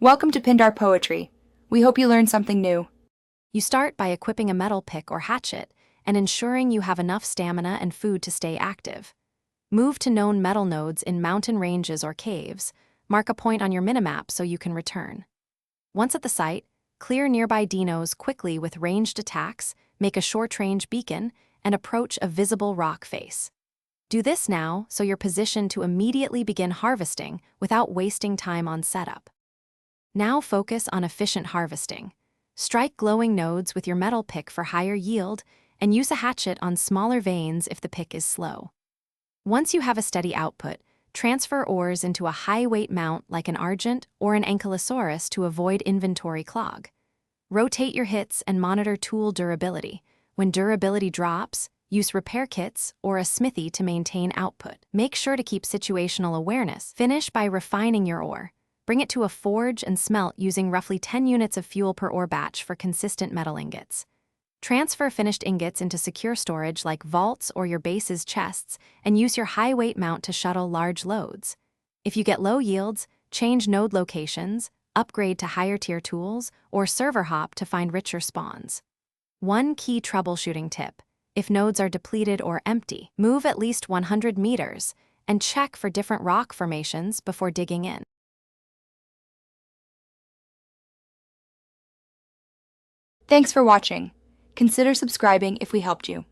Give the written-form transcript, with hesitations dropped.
Welcome to Pindar Poetry. We hope you learned something new. You start by equipping a metal pick or hatchet and ensuring you have enough stamina and food to stay active. Move to known metal nodes in mountain ranges or caves. Mark a point on your minimap so you can return. Once at the site, clear nearby dinos quickly with ranged attacks, make a short-range beacon, and approach a visible rock face. Do this now so you're positioned to immediately begin harvesting without wasting time on setup. Now focus on efficient harvesting. Strike glowing nodes with your metal pick for higher yield, and use a hatchet on smaller veins if the pick is slow. Once you have a steady output, transfer ores into a high-weight mount like an Argent or an Ankylosaurus to avoid inventory clog. Rotate your hits and monitor tool durability. When durability drops, use repair kits or a smithy to maintain output. Make sure to keep situational awareness. Finish by refining your ore. Bring it to a forge and smelt using roughly 10 units of fuel per ore batch for consistent metal ingots. Transfer finished ingots into secure storage like vaults or your base's chests, and use your high-weight mount to shuttle large loads. If you get low yields, change node locations, upgrade to higher-tier tools, or server hop to find richer spawns. One key troubleshooting tip: if nodes are depleted or empty, move at least 100 meters and check for different rock formations before digging in. Thanks for watching. Consider subscribing if we helped you.